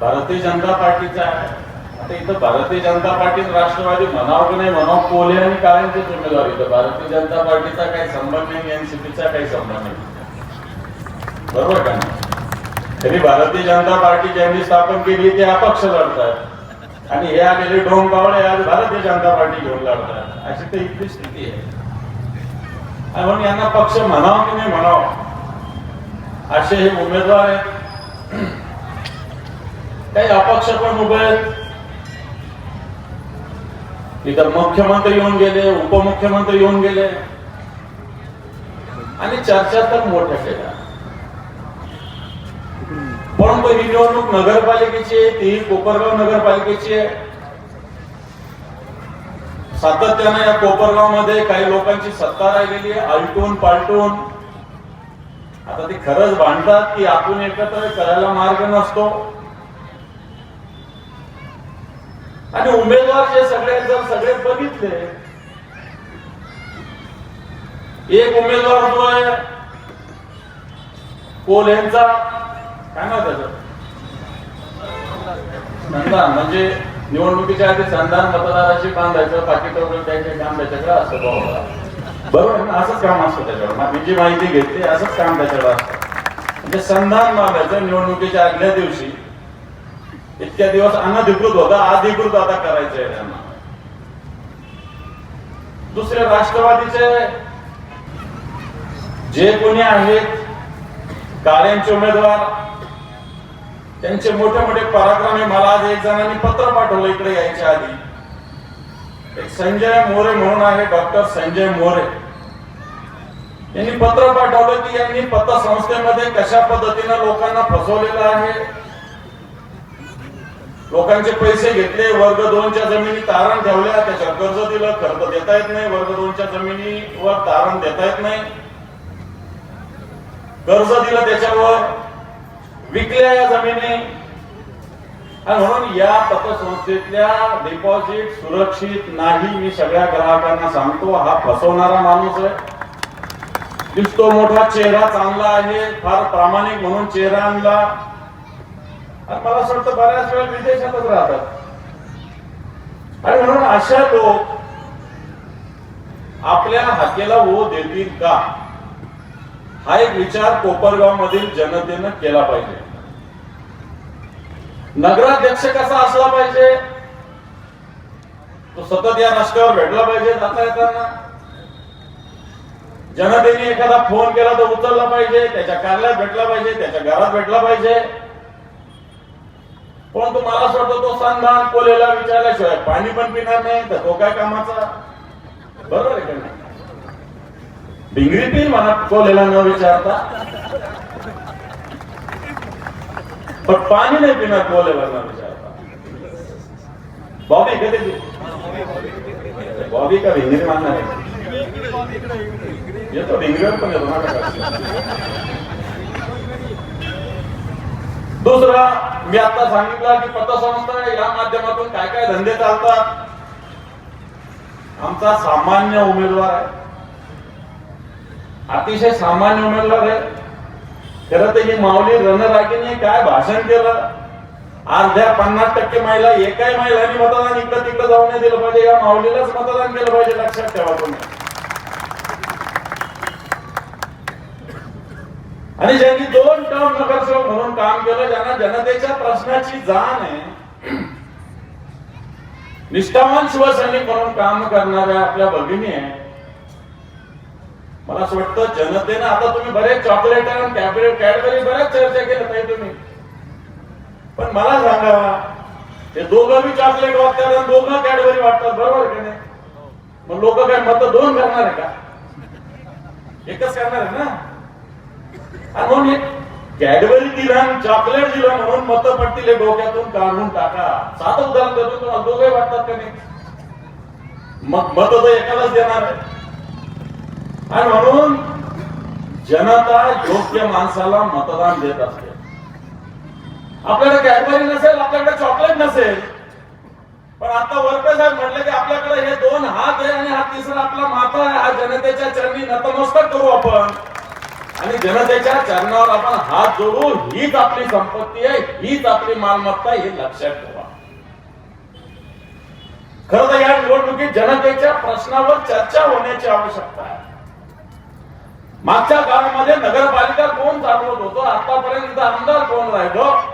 भारतीय जनता पार्टीचा आहे. आता इथं भारतीय जनता पार्टी राष्ट्रवादी म्हणावं की नाही म्हणावं, कोल्हे आणि काळेंचेच उमेदवार. इथं भारतीय जनता पार्टीचा काही संबंध नाही, एनसीपीचा काही संबंध नाही, बरोबर का नाही? तरी भारतीय जनता पार्टी ज्यांनी स्थापन केली ते अपक्ष लढतात आणि हे आलेले डोंबावळे आज भारतीय जनता पार्टी घेऊन लढतात. अशी तर इथली स्थिती आहे. आणि म्हणून यांना पक्ष म्हणावं की नाही म्हणावं असे हे उमेदवार आहेत. काही अपक्ष पण उभे आहेत. इथं मुख्यमंत्री येऊन गेले, उपमुख्यमंत्री येऊन गेले आणि चर्चा तर मोठ्या केल्या. पण ही निवडणूक नगरपालिकेची आहे, ती कोपरगाव नगरपालिकेची आहे. सातत्याने या कोपरगाव मध्ये काही लोकांची सत्ता राहिलेली आहे, आलटून पालटून. आता ते खरंच भांडतात की आपण एकत्र करायला मार्ग नसतो. आणि उमेदवार जे सगळे बघितले, एक उमेदवार जो आहे कोल्हेंचा, काय नाव त्याचं, संधान, म्हणजे निवडणुकीच्या आधी संधान मतदाराची बांधायचं, पाकिट वगैरे द्यायचे काम त्याच्याकडे असतं. बरोबर ना? असंच काम असतं त्याच्यावर. मी जी माहिती घेतली असंच काम त्याच्याकडे असतं. म्हणजे संधान मागायचं निवडणुकीच्या आदल्या दिवशी. इतक्या दिवस अनधिकृत होता, अधिकृत आता करायचंय त्यांना. दुसरे राष्ट्रवादीचे जे कोणी आहेत काळ्यांचे उमेदवार, त्यांचे मोठे मोठे पराक्रम आहे. मला आज एक जणांनी पत्र पाठवलं इकडे यायच्या आधी. एक संजय मोरे म्हणून आहे, डॉक्टर संजय मोरे यांनी पत्र पाठवलं की यांनी पतसंस्थेमध्ये कशा पद्धतीने लोकांना फसवलेलं आहे. लोकांचे पैसे घेतले, वर्ग 2च्या जमिनी तारण ठेवल्या, त्याच्यावर कर्ज दिलं, कर्ज देता येत नाही. वर्ग 2च्या जमिनीवर तारण देता येत नाही. कर्ज दिलं, त्याच्यावर विकल्या या जमिनी. आणि म्हणून या पतसंस्थेतल्या डिपॉझिट सुरक्षित नाही. मी सगळ्या ग्राहकांना सांगतो, हा फसवणारा माणूस आहे. दिसतो मोठा, चेहरा चांगला आहे, फार प्रामाणिक म्हणून चेहरा आणला. आणि मला असं वाटतं बऱ्याच वेळा विदेशातच राहतात. आणि म्हणून अशा लोक आपल्या हाकेला ओ देतील का, हा एक विचार कोपरगाव मधील जनतेनं केला पाहिजे. नगराध्यक्ष कसा असला पाहिजे, तो सतत या रस्त्यावर भेटला पाहिजे जाता येताना. जनतेने एखादा फोन केला तर उचलला पाहिजे, त्याच्या कार्यालयात भेटला पाहिजे, त्याच्या घरात भेटला पाहिजे. पण तुम्हाला असं वाटतं तो संधान कोल्हेला विचारल्याशिवाय पाणी पण पिणार नाही, तर तो काय कामाचा? बरोबर आहे का नाही? भिंगरी पिल म्हणा कोल्हेला न विचारता, पण पाणी नाही पिणार कोल्हेला न विचारता. बॉबी कधी बॉबी का भिंगरी मानणार आहे? येतो भिंगरीवर पण येतो ना. दुसरा, मी आता सांगितलं की पतसंस्था या माध्यमातून काय काय धंदे चालतात. आमचा सामान्य उमेदवार आहे, अतिशय सामान्य उमेदवार आहे. खरं तर ही माऊली रणरागिणी काय भाषण केलं. अर्ध्या 50% महिला, एकाही महिलांनी मतदान इकडं तिकडं जाऊन नाही दिलं पाहिजे. या माऊलीलाच मतदान केलं पाहिजे, लक्षात ठेवा तुम्ही. आणि ज्यांनी 2 टर्म नगरसेवक म्हणून काम केलं, ज्यांना जनतेच्या प्रश्नाची जाण आहे, निष्ठावान शिवसैनिक म्हणून काम करणाऱ्या आपल्या भगिनी आहे. मला असं वाटतं जनतेनं, आता तुम्ही बरेच चॉकलेट आणि कॅडबरी बऱ्याच चर्चा केल्या ताई तुम्ही, पण मला सांगा, ते दोघं बी चॉकलेट वाटतात आणि दोघं कॅडबरी वाटतात, बरोबर का नाही? मग लोक काय मत 2 करणार आहे का? एकच करणार आहे ना. आणि म्हणून एक कॅडबरी दिलं, चॉकलेट दिलं म्हणून मत पडतील डोक्यातून काढून टाका. साधं उदाहरण देतो तुम्हाला, दोघे वाटतात का नाही? मग मत तर एकालाच देणार आहे. आणि म्हणून जनता योग्य माणसाला मतदान देत असते. आपल्याकडे कॅडबरी नसेल, आपल्याकडे चॉकलेट नसेल, पण आता वरपे साहेब म्हटलं की आपल्याकडे हे 2 हात आहे आणि हा तिसरा आपला माथा आहे. हा जनतेच्या चरणी नतमस्तक करू आपण. आणि जनतेच्या चरणावर आपण हात जोडू. हीच आपली संपत्ती आहे, हीच आपली मालमत्ता, हे लक्षात ठेवा. खरं तर या निवडणुकीत जनतेच्या प्रश्नावर चर्चा होण्याची आवश्यकता आहे. मागच्या काळामध्ये नगरपालिका कोण चालवत होतं, आतापर्यंत आमदार कोण राहिलं,